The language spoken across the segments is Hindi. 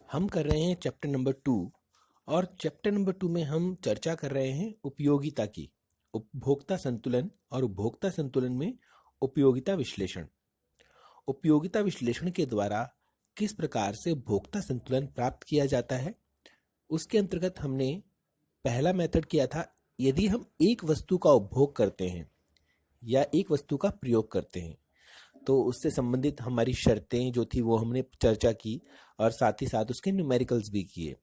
हम कर रहे हैं चैप्टर नंबर 2। और चैप्टर नंबर 2 में हम चर्चा कर रहे हैं उपयोगिता की। उपभोक्ता संतुलन और उपभोक्ता संतुलन में उपयोगिता विश्लेषण। उपयोगिता विश्लेषण के द्वारा किस प्रकार से उपभोक्ता संतुलन प्राप्त किया जाता है, उसके अंतर्गत हमने पहला मेथड किया था। यदि हम एक वस्तु का उपभोग करते हैं या एक वस्तु का प्रयोग करते हैं तो उससे संबंधित हमारी शर्तें जो थी वो हमने चर्चा की और साथ ही साथ उसके न्यूमेरिकल्स भी किए।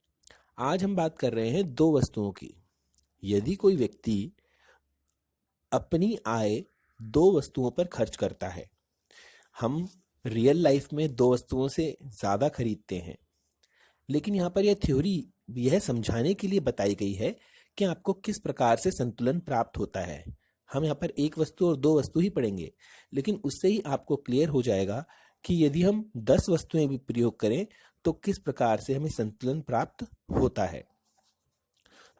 आज हम बात कर रहे हैं दो वस्तुओं की। यदि कोई व्यक्ति अपनी आय दो वस्तुओं पर खर्च करता है, हम रियल लाइफ में दो वस्तुओं से ज़्यादा खरीदते हैं, लेकिन यहाँ पर यह थ्योरी यह समझाने के लिए बताई गई है कि आपको किस प्रकार से संतुलन प्राप्त होता है। हम यहाँ पर एक वस्तु और दो वस्तु ही पढ़ेंगे, लेकिन उससे ही आपको क्लियर हो जाएगा कि यदि हम 10 वस्तुएं भी प्रयोग करें तो किस प्रकार से हमें संतुलन प्राप्त होता है।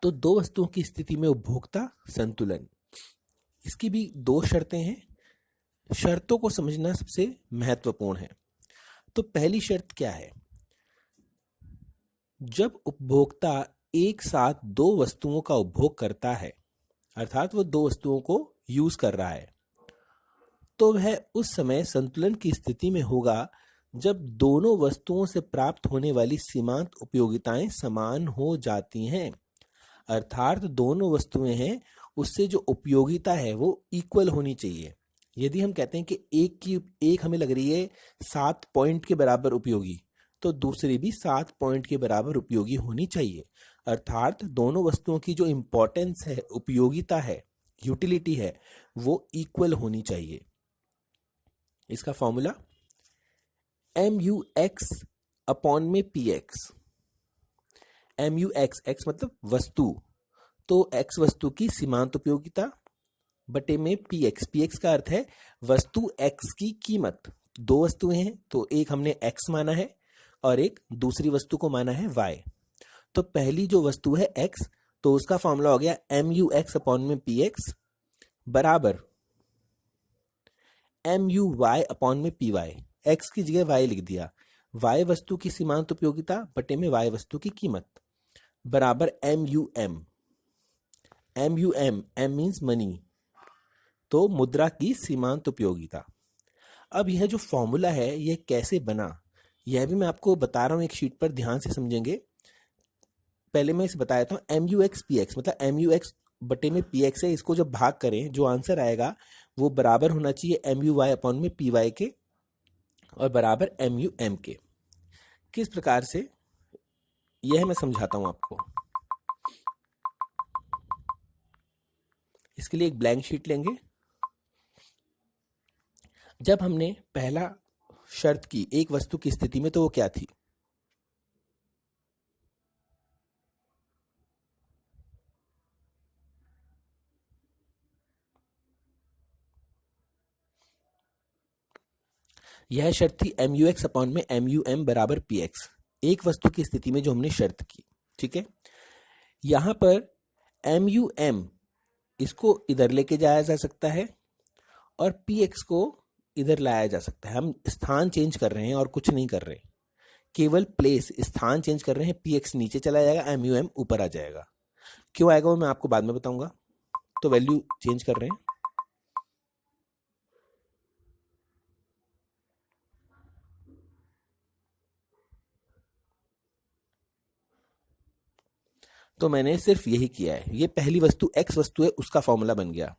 तो दो वस्तुओं की स्थिति में उपभोक्ता संतुलन, इसकी भी दो शर्तें हैं। शर्तों को समझना सबसे महत्वपूर्ण है। तो पहली शर्त क्या है? जब उपभोक्ता एक साथ दो वस्तुओं का उपभोग करता है, अर्थात वो दो वस्तुओं को यूज कर रहा है, तो वह उस समय संतुलन की स्थिति में होगा जब दोनों वस्तुओं से प्राप्त होने वाली सीमांत उपयोगिताएं समान हो जाती हैं। अर्थात दोनों वस्तुएं हैं, उससे जो उपयोगिता है वो इक्वल होनी चाहिए। यदि हम कहते हैं कि एक हमें लग रही है 7 पॉइंट के बराबर उपयोगी, तो दूसरी भी 7 पॉइंट के बराबर उपयोगी होनी चाहिए। अर्थात दोनों वस्तुओं की जो इंपॉर्टेंस है, उपयोगिता है, यूटिलिटी है, वो इक्वल होनी चाहिए। इसका फॉर्मूला MUX अपॉन में PX। MUX, X मतलब वस्तु, तो X वस्तु की सीमांत उपयोगिता बटे में PX का अर्थ है वस्तु X की कीमत। दो वस्तुएं हैं तो एक हमने X माना है और एक दूसरी वस्तु को माना है Y। तो पहली जो वस्तु है X, तो उसका फॉर्मूला हो गया MUX अपॉन में PX बराबर MUY अपॉन में PY। X की जगह Y लिख दिया। Y वस्तु की सीमांत उपयोगिता बटे में Y वस्तु की कीमत बराबर MUM। M मीन्स मनी, तो मुद्रा की सीमांत उपयोगिता। अब यह जो फॉर्मूला है यह कैसे बना, यह भी मैं आपको बता रहा हूं, एक शीट पर ध्यान से समझेंगे। पहले मैं इसे बताया था MUX PX, मतलब MUX बटे में PX है, इसको जब भाग करें जो आंसर आएगा वो बराबर होना चाहिए MUY अपॉन में PY के और बराबर MUM के। किस प्रकार से, यह मैं समझाता हूं आपको। इसके लिए एक ब्लैंक शीट लेंगे। जब हमने पहला शर्त की एक वस्तु की स्थिति में, तो वो क्या थी? यह शर्त थी MUX अपॉन में MUM बराबर PX, एक वस्तु की स्थिति में जो हमने शर्त की। ठीक है, यहां पर MUM इसको इधर लेके जाया जा सकता है और PX को इधर लाया जा सकता है। हम स्थान चेंज कर रहे हैं और कुछ नहीं कर रहे, केवल प्लेस, स्थान चेंज कर रहे हैं। PX नीचे चला जाएगा, MUM ऊपर आ जाएगा। क्यों आएगा वो मैं आपको बाद में बताऊंगा। तो वैल्यू चेंज कर रहे हैं। तो मैंने सिर्फ यही किया है। ये पहली वस्तु X वस्तु है, उसका फॉर्मूला बन गया।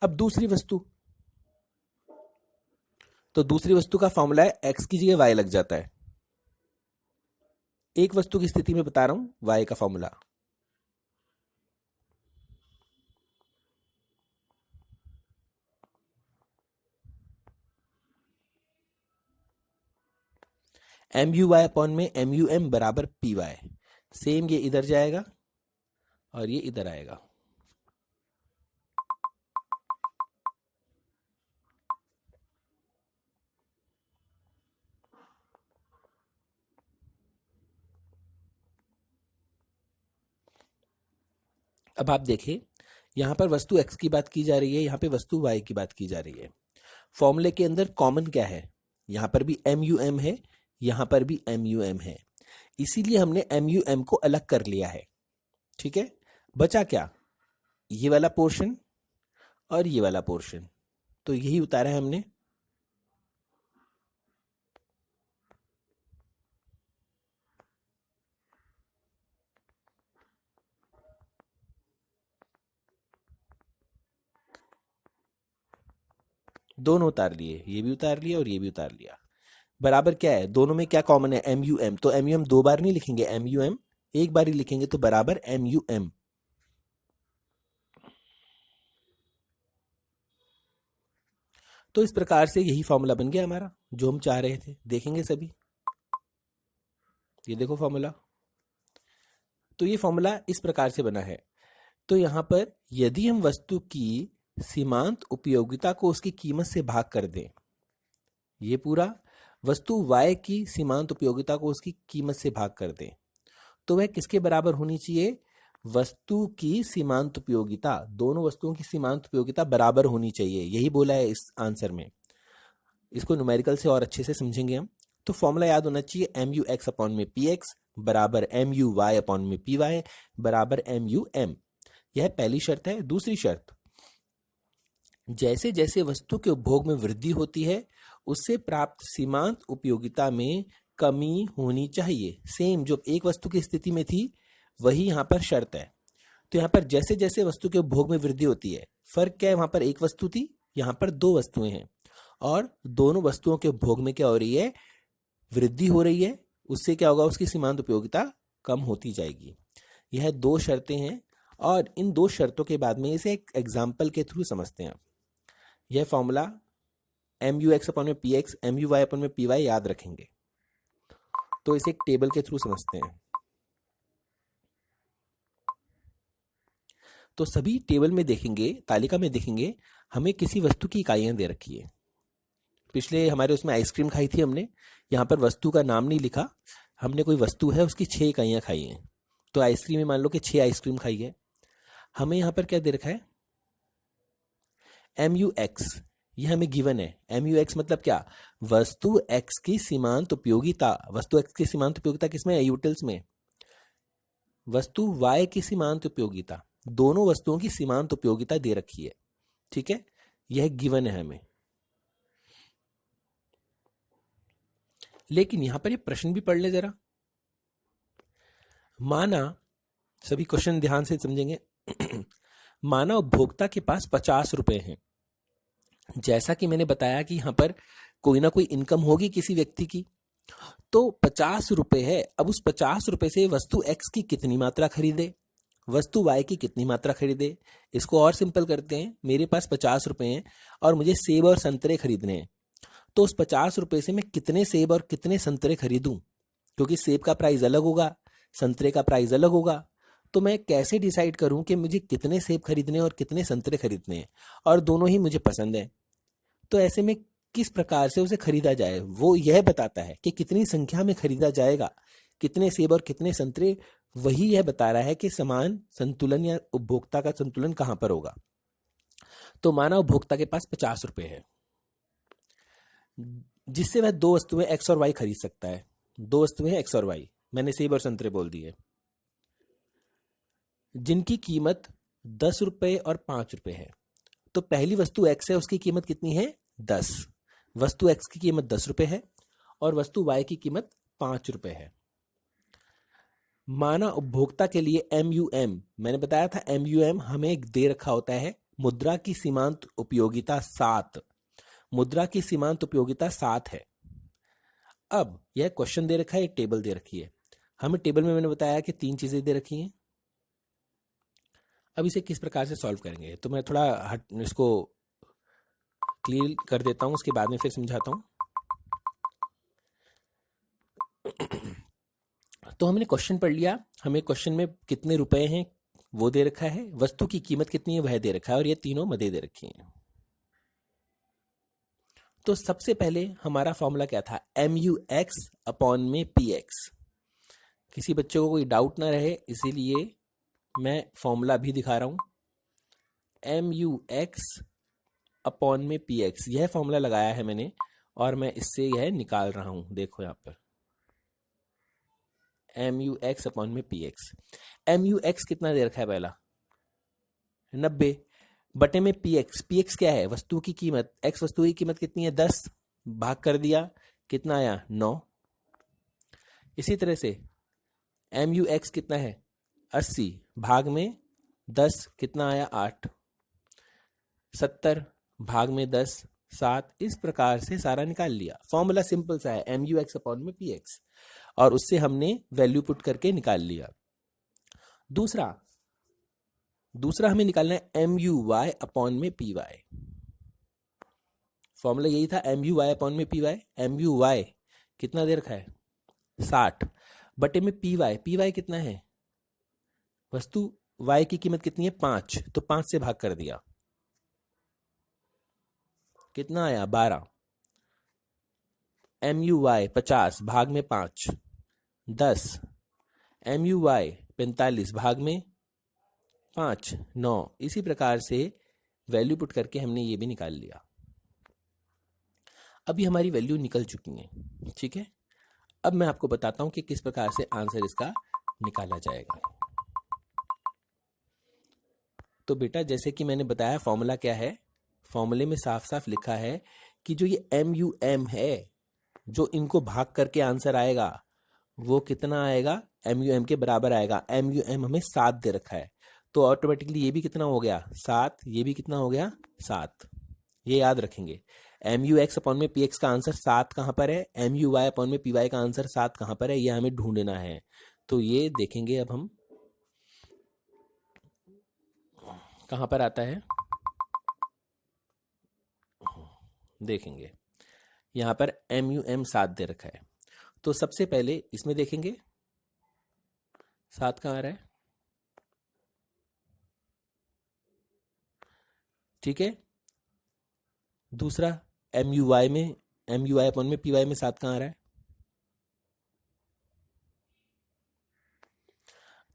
अब दूसरी वस्तु, तो दूसरी वस्तु का फॉर्मूला है X की जगह Y लग जाता है। एक वस्तु की स्थिति में बता रहा हूं Y का फॉर्मूला। MUY अपॉन में MUM बराबर PY। सेम ये इधर जाएगा और ये इधर आएगा। अब आप देखिए, यहां पर वस्तु X की बात की जा रही है, यहां पे वस्तु Y की बात की जा रही है। फॉर्मूले के अंदर कॉमन क्या है? यहां पर भी MUM है, यहां पर भी MUM है। इसीलिए हमने MUM को अलग कर लिया है। ठीक है, बचा क्या, ये वाला पोर्शन और ये वाला पोर्शन, तो यही उतारा है हमने। दोनों उतार लिए, ये भी उतार लिया और ये भी उतार लिया। बराबर क्या है, दोनों में क्या कॉमन है, MUM। तो MUM दो बार नहीं लिखेंगे, MUM एक बार ही लिखेंगे, तो बराबर MUM। तो इस प्रकार से यही फॉर्मूला बन गया हमारा जो हम चाह रहे थे। देखेंगे सभी, ये देखो फॉर्मूला। तो ये फॉर्मूला इस प्रकार से बना है। तो यहां पर यदि हम वस्तु की सीमांत उपयोगिता को उसकी कीमत से भाग कर दें, ये पूरा वस्तु Y की सीमांत उपयोगिता को उसकी कीमत से भाग कर दें, तो वह किसके बराबर होनी चाहिए, वस्तु की सीमांत उपयोगिता, दोनों वस्तुओं की सीमांत उपयोगिता बराबर होनी चाहिए, यही बोला है इस आंसर में। इसको न्यूमेरिकल से और अच्छे से समझेंगे हम। तो फॉर्मूला याद होना चाहिए, MUX अपॉन में PX बराबर MUY अपॉन में PY बराबर MUM। यह पहली शर्त है। दूसरी शर्त, जैसे जैसे वस्तु के उपभोग में वृद्धि होती है उससे प्राप्त सीमांत उपयोगिता में कमी होनी चाहिए। सेम जो एक वस्तु की स्थिति में थी वही यहाँ पर शर्त है। तो यहाँ पर जैसे जैसे वस्तु के उपभोग में वृद्धि होती है, फर्क क्या है, वहां पर एक वस्तु थी, यहाँ पर दो वस्तुएं हैं, और दोनों वस्तुओं के उपभोग में क्या हो रही है, वृद्धि हो रही है। उससे क्या होगा, उसकी सीमांत उपयोगिता कम होती जाएगी। यह दो शर्तें हैं, और इन दो शर्तों के बाद में इसे एक एग्जाम्पल के थ्रू समझते हैं। यह फॉर्मूला MUX अपॉन में PX MUY अपॉन में PY याद रखेंगे। तो इसे एक टेबल के थ्रू समझते हैं। तो सभी टेबल में देखेंगे, तालिका में देखेंगे, हमें किसी वस्तु की इकाइयां दे रखी है। पिछले हमारे उसमें आइसक्रीम खाई थी हमने, यहाँ पर वस्तु का नाम नहीं लिखा, हमने कोई वस्तु है उसकी 6 इकाइयां खाई हैं। तो आइसक्रीम में मान लो कि 6 आइसक्रीम खाई है। हमें यहाँ पर क्या दे रखा है, MUX, ये हमें गिवन है। MUX मतलब क्या, वस्तु X की सीमांत उपयोगिता। वस्तु X की सीमांत उपयोगिता किसमें है, यूटिल्स में। वस्तु Y की सीमांत उपयोगिता, दोनों वस्तुओं की सीमांत उपयोगिता दे रखी है। ठीक है, यह गिवन है हमें। लेकिन यहां पर ये प्रश्न भी पढ़ ले जरा। माना, सभी क्वेश्चन ध्यान से समझेंगे। माना उपभोक्ता के पास 50 रुपए हैं। जैसा कि मैंने बताया कि यहां पर कोई ना कोई इनकम होगी किसी व्यक्ति की, तो 50 रुपए है। अब उस 50 रुपए से वस्तु X की कितनी मात्रा खरीदे, वस्तु Y की कितनी मात्रा खरीदे। इसको और सिंपल करते हैं, मेरे पास 50 रुपए हैं और मुझे सेब और संतरे खरीदने हैं। तो उस 50 रुपए से मैं कितने सेब और कितने संतरे खरीदूं, क्योंकि सेब का प्राइस अलग होगा, संतरे का प्राइस अलग होगा। तो मैं कैसे डिसाइड करूं कि मुझे कितने सेब खरीदने और कितने संतरे खरीदने हैं, और दोनों ही मुझे पसंद है। तो ऐसे में किस प्रकार से उसे खरीदा जाए, वो यह बताता है कि कितनी संख्या में खरीदा जाएगा, कितने सेब और कितने संतरे, वही यह बता रहा है कि समान संतुलन या उपभोक्ता का संतुलन कहां पर होगा। तो माना उपभोक्ता के पास 50 रुपए है, जिससे वह दो वस्तुएं X और Y खरीद सकता है। दो वस्तुएं X और Y, मैंने सेब और संतरे बोल दिए, जिनकी कीमत 10 रुपए और 5 रुपए है। तो पहली वस्तु X है, उसकी कीमत कितनी है, 10। वस्तु X की कीमत 10 रुपए है और वस्तु Y की कीमत 5 रुपए है। माना उपभोक्ता के लिए MUM, मैंने बताया था MUM हमें दे रखा होता है, मुद्रा की सीमांत उपयोगिता 7। मुद्रा की सीमांत उपयोगिता 7 है। अब यह क्वेश्चन दे रखा है, एक टेबल दे रखी है। हमें टेबल में मैंने बताया कि 3 चीजें दे रखी हैं। अब इसे किस प्रकार से सॉल्व करेंगे, तो मैं थोड़ा इसको क्लियर कर देता हूं, उसके बाद में फिर समझाता हूं। तो हमने क्वेश्चन पढ़ लिया, हमें क्वेश्चन में कितने रुपए हैं वो दे रखा है, वस्तु की कीमत कितनी है वह दे रखा है, और ये तीनों मदे दे रखी हैं। तो सबसे पहले हमारा फॉर्मूला क्या था, MUX अपॉन में PX। किसी बच्चे को कोई डाउट ना रहे, इसीलिए मैं फॉर्मूला भी दिखा रहा हूं। MUX अपॉन में PX, यह फॉर्मूला लगाया है मैंने, और मैं इससे यह निकाल रहा हूं। देखो यहां पर एम यू एक्स अपॉन में P X. M U X कितना दे रखा है पहला 90 बटे में पी एक्स। पी एक्स क्या है वस्तु की कीमत, एक्स वस्तु की कीमत कितनी है 10, भाग कर दिया कितना आया 9। इसी तरह से एम यू एक्स कितना है 80, भाग में 10 कितना आया 8, 70 भाग में 10 7। इस प्रकार से सारा निकाल लिया। फॉर्मूला सिंपल सा है एम यू एक्स अपॉन में पी एक्स, और उससे हमने वैल्यू पुट करके निकाल लिया। दूसरा हमें निकालना है एम यू वाई अपॉन में पी वाई। फॉर्मूला यही था एम यू वाई अपॉन में P Y. M U Y कितना दे रखा है 60 बटे में पी वाई कितना है वस्तु y की कीमत कितनी है 5, तो 5 से भाग कर दिया कितना आया 12। एम यू वाई 50 भाग में 5 10, एम यू वाई 45 भाग में 5 9। इसी प्रकार से वैल्यू पुट करके हमने ये भी निकाल लिया। अभी हमारी वैल्यू निकल चुकी है, ठीक है। अब मैं आपको बताता हूं कि किस प्रकार से आंसर इसका निकाला जाएगा। तो बेटा जैसे कि मैंने बताया फॉर्मूला क्या है, फॉर्मूले में साफ साफ लिखा है कि जो ये एम यू एम है, जो इनको भाग करके आंसर आएगा वो कितना आएगा एम यू एम के बराबर आएगा। एम यू एम हमें 7 दे रखा है, तो ऑटोमेटिकली ये भी कितना हो गया 7, ये भी कितना हो गया 7। ये याद रखेंगे एम यू एक्स अपॉन में पी एक्स का आंसर 7 कहाँ पर है, एम यू वाई अपॉन में पी वाई का आंसर 7 कहाँ पर है, ये हमें ढूंढना है। तो ये देखेंगे अब हम कहाँ पर आता है, देखेंगे यहाँ पर एम यू एम 7 दे रखा है। तो सबसे पहले इसमें देखेंगे 7 कहाँ आ रहा है, ठीक है। दूसरा एम यू वाई में, एम यू वाई अपॉन में पी वाई में 7 कहाँ आ रहा है।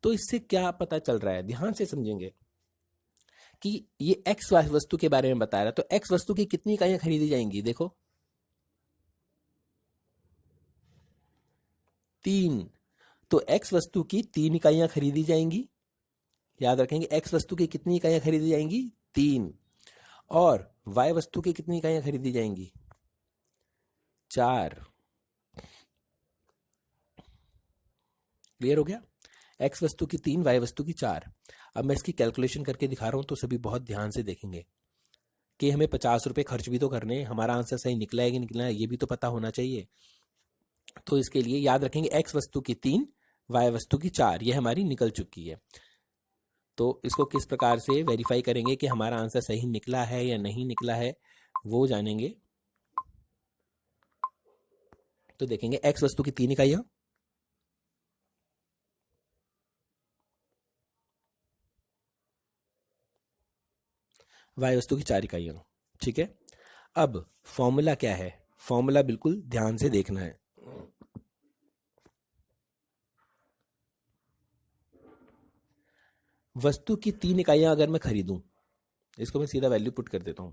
तो इससे क्या पता चल रहा है, ध्यान से समझेंगे कि ये एक्स वस्तु के बारे में बता रहा है। तो एक्स वस्तु की कितनी इकाइयां खरीदी जाएंगी, देखो 3। तो एक्स वस्तु की 3 इकाइयां खरीदी जाएंगी। याद रखेंगे एक्स वस्तु की कितनी इकाइयां खरीदी जाएंगी 3, और वाई वस्तु की कितनी इकाइयां खरीदी जाएंगी 4। क्लियर हो गया, एक्स वस्तु की 3, वाई वस्तु की 4। अब मैं इसकी कैलकुलेशन करके दिखा रहा हूं, तो सभी बहुत ध्यान से देखेंगे कि हमें 50 रुपए खर्च भी तो करने, हमारा आंसर सही निकला है कि निकला है ये भी तो पता होना चाहिए। तो इसके लिए याद रखेंगे एक्स वस्तु की 3, वाई वस्तु की 4, ये हमारी निकल चुकी है। तो इसको किस प्रकार से वेरीफाई करेंगे कि हमारा आंसर सही निकला है या नहीं निकला है, वो जानेंगे। तो देखेंगे एक्स वस्तु की 3 इकाइयां, वाई वस्तु की 4 इकाइयां, ठीक है। अब फॉर्मूला क्या है, फॉर्मूला बिल्कुल ध्यान से देखना है। वस्तु की 3 इकाइयां अगर मैं खरीदूं, इसको मैं सीधा वैल्यू पुट कर देता हूं।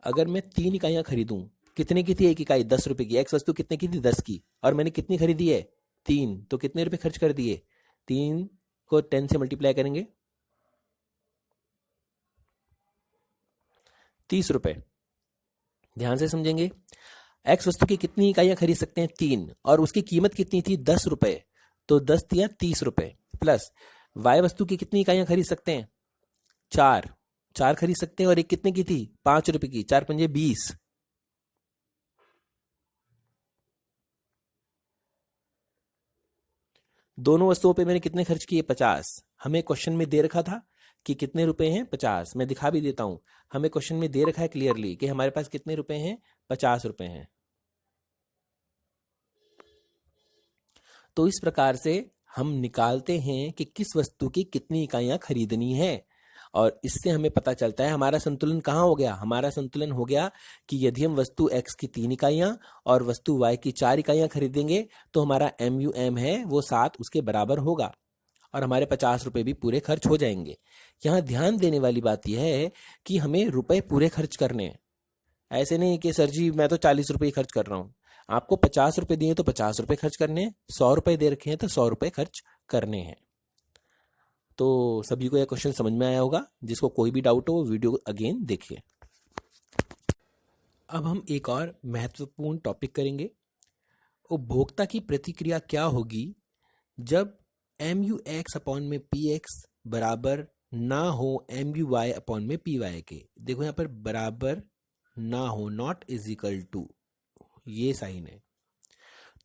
अगर मैं 3 इकाइयां खरीदूं, कितने की थी एक इकाई 10 रुपए की, एक्स वस्तु कितने की थी 10 की, और मैंने कितनी खरीदी है 3, तो कितने रुपए खर्च कर दिए, 3 को 10 से मल्टीप्लाई करेंगे 30 रुपए। ध्यान से समझेंगे, एक्स वस्तु की कितनी इकाइयां खरीद सकते हैं 3, और उसकी कीमत कितनी थी 10 रुपए, तो 10 दिया 30 रुपए, प्लस वाई वस्तु की कितनी इकाइयां खरीद सकते हैं 4 खरीद सकते हैं, और एक कितने की थी 5 रुपए की, 4 पंजे 20। दोनों वस्तुओं पे मैंने कितने खर्च किए 50। हमें क्वेश्चन में दे रखा था कि कितने रुपए हैं 50, मैं दिखा भी देता हूं। हमें क्वेश्चन में दे रखा है क्लियरली कि हमारे पास कितने रुपए हैं 50 रुपए हैं। तो इस प्रकार से हम निकालते हैं कि किस वस्तु की कितनी इकाइयां खरीदनी है, और इससे हमें पता चलता है हमारा संतुलन कहाँ हो गया। हमारा संतुलन हो गया कि यदि हम वस्तु x की 3 इकाइयां और वस्तु y की 4 इकाइयां खरीदेंगे, तो हमारा MUM है वो 7 उसके बराबर होगा, और हमारे 50 रुपए भी पूरे खर्च हो जाएंगे। यहाँ ध्यान देने वाली बात यह है कि हमें रुपए पूरे खर्च करने हैं। ऐसे नहीं कि सर जी मैं तो 40 रुपए ही खर्च कर रहा हूँ। आपको 50 रुपए दिए तो 50 रुपए खर्च करने हैं, 100 रुपए दे रखे हैं तो 100 रुपए खर्च करने हैं। तो सभी को यह क्वेश्चन समझ में आया होगा। जिसको कोई भी डाउट हो वो वीडियो अगेन देखिए। अब हम एक और महत्वपूर्ण टॉपिक करेंगे। उपभोक्ता की प्रतिक्रिया क्या होगी जब MUX अपॉन में PX बराबर ना हो MUY अपॉन में PY के। देखो यहाँ पर बराबर ना हो, नॉट इज इक्वल टू, ये साइन है।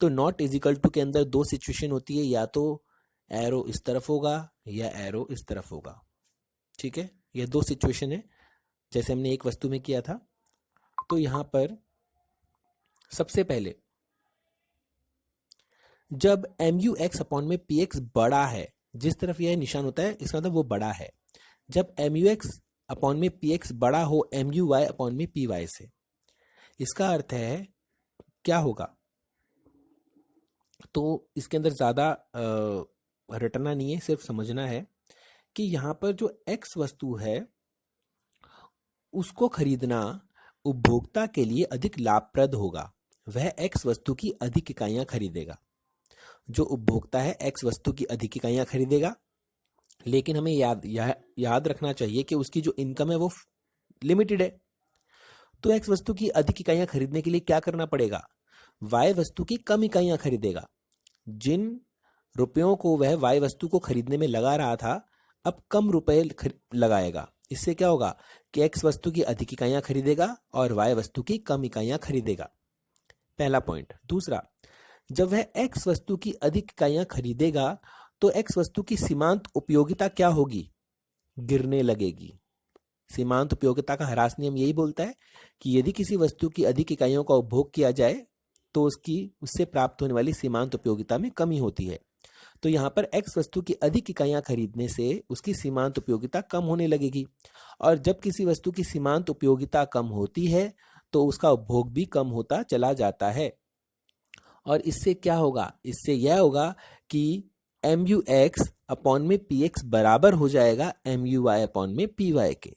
तो नॉट इज इक्वल टू के अंदर दो सिचुएशन होती है, या तो एरो इस तरफ होगा या एरो इस तरफ होगा। ठीक है, ये दो सिचुएशन है जैसे हमने एक वस्तु में किया था। तो यहां पर सबसे पहले जब MUX अपॉन में PX बड़ा है, जिस तरफ यह निशान होता है इसका मतलब वो बड़ा है। जब MUX अपॉन में PX बड़ा हो MUY अपॉन में PY से, इसका अर्थ है क्या होगा। तो इसके अंदर ज्यादा रटना नहीं है, सिर्फ समझना है कि यहां पर जो X वस्तु है उसको खरीदना उपभोक्ता के लिए अधिक लाभप्रद होगा। वह X वस्तु की अधिक इकाइयां खरीदेगा। जो उपभोक्ता है X वस्तु की अधिक इकाइयां खरीदेगा, लेकिन हमें याद रखना चाहिए कि उसकी जो इनकम है वो लिमिटेड है। तो X वस्तु की अधिक इकाइयां खरीदने के लिए क्या करना पड़ेगा, Y वस्तु की कम इकाइयां खरीदेगा। जिन रुपयों को वह Y वस्तु को खरीदने में लगा रहा था, अब कम रुपए लगाएगा। इससे क्या होगा कि X वस्तु की अधिक इकाइयां खरीदेगा और Y वस्तु की कम इकाइयां खरीदेगा। पहला पॉइंट। दूसरा, जब वह X वस्तु की अधिक इकाइयां खरीदेगा तो X वस्तु की सीमांत उपयोगिता क्या होगी, गिरने लगेगी। सीमांत उपयोगिता का ह्रास नियम यही बोलता है कि यदि किसी वस्तु की अधिक इकाइयों का उपभोग किया जाए तो उससे प्राप्त होने वाली सीमांत उपयोगिता में कमी होती है। तो यहाँ पर X वस्तु की अधिक इकाइयां खरीदने से उसकी सीमांत उपयोगिता कम होने लगेगी, और जब किसी वस्तु की सीमांत उपयोगिता कम होती है तो उसका उपभोग भी कम होता चला जाता है। और इससे क्या होगा, इससे यह होगा कि MUX अपॉन में PX बराबर हो जाएगा MUY अपॉन में PY के।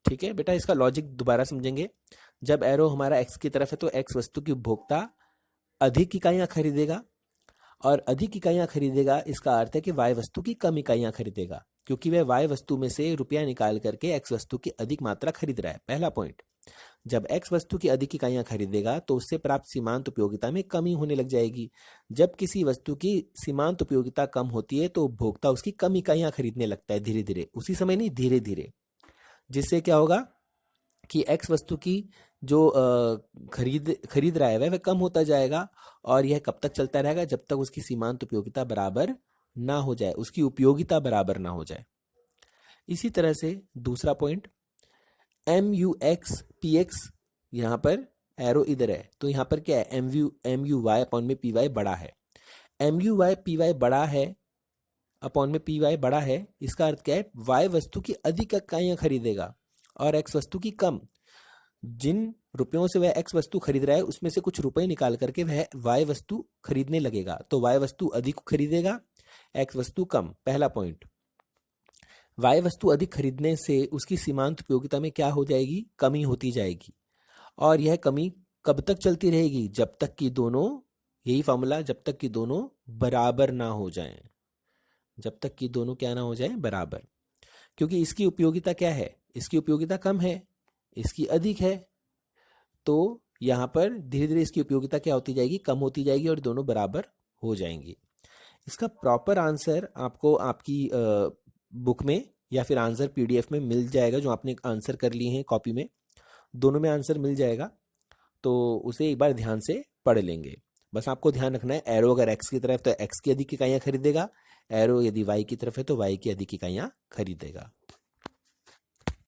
ठीक है बेटा, इसका लॉजिक दोबारा समझेंगे। जब एरो हमारा X की तरफ है तो X वस्तु की उपभोक्ता अधिक इकाइयां खरीदेगा, और अधिक इकाइयां खरीदेगा इसका अर्थ है कि Y वस्तु की कम इकाइयां खरीदेगा, क्योंकि वह Y वस्तु में से रुपया निकाल करके X वस्तु की अधिक मात्रा खरीद रहा है। पहला पॉइंट। जब X वस्तु की अधिक इकाइयां खरीदेगा तो उससे प्राप्त सीमांत उपयोगिता में कमी होने लग जाएगी। जब किसी वस्तु की सीमांत उपयोगिता कम होती है तो उपभोक्ता उसकी कम इकाइयां खरीदने लगता है, धीरे धीरे, उसी समय नहीं, धीरे धीरे। जिससे क्या होगा कि X वस्तु की जो खरीद रहा है वह कम होता जाएगा, और यह कब तक चलता रहेगा, जब तक उसकी सीमांत उपयोगिता बराबर ना हो जाए, उसकी उपयोगिता बराबर ना हो जाए। इसी तरह से दूसरा पॉइंट, MUX PX, यहां पर एरो इधर है तो यहां पर क्या है, MUY अपॉन में PY बड़ा है। MUY PY बड़ा है अपॉन में PY बड़ा है, इसका अर्थ क्या है, Y वस्तु की अधिक इकाइयां खरीदेगा और X वस्तु की कम। जिन रुपयों से वह X वस्तु खरीद रहा है उसमें से कुछ रुपए निकाल करके वह Y वस्तु खरीदने लगेगा, तो Y वस्तु अधिक खरीदेगा, X वस्तु कम। पहला पॉइंट। Y वस्तु अधिक खरीदने से उसकी सीमांत उपयोगिता में क्या हो जाएगी, कमी होती जाएगी, और यह कमी कब तक चलती रहेगी, जब तक कि दोनों, यही फॉर्मूला, जब तक कि दोनों बराबर ना हो जाएं। जब तक कि दोनों क्या ना हो जाए, बराबर। क्योंकि इसकी उपयोगिता क्या है, इसकी उपयोगिता कम है, इसकी अधिक है, तो यहां पर धीरे धीरे इसकी उपयोगिता क्या होती जाएगी, कम होती जाएगी, और दोनों बराबर हो जाएंगी। इसका प्रॉपर आंसर आपको आपकी बुक में या फिर आंसर PDF में मिल जाएगा, जो आपने आंसर कर लिए हैं कॉपी में, दोनों में आंसर मिल जाएगा, तो उसे एक बार ध्यान से पढ़ लेंगे। बस आपको ध्यान रखना है, एरो अगर X की तरफ तो X की अधिक इकाइयां खरीदेगा, एरो यदि Y की तरफ है तो Y की अधिक इकाइयां खरीदेगा।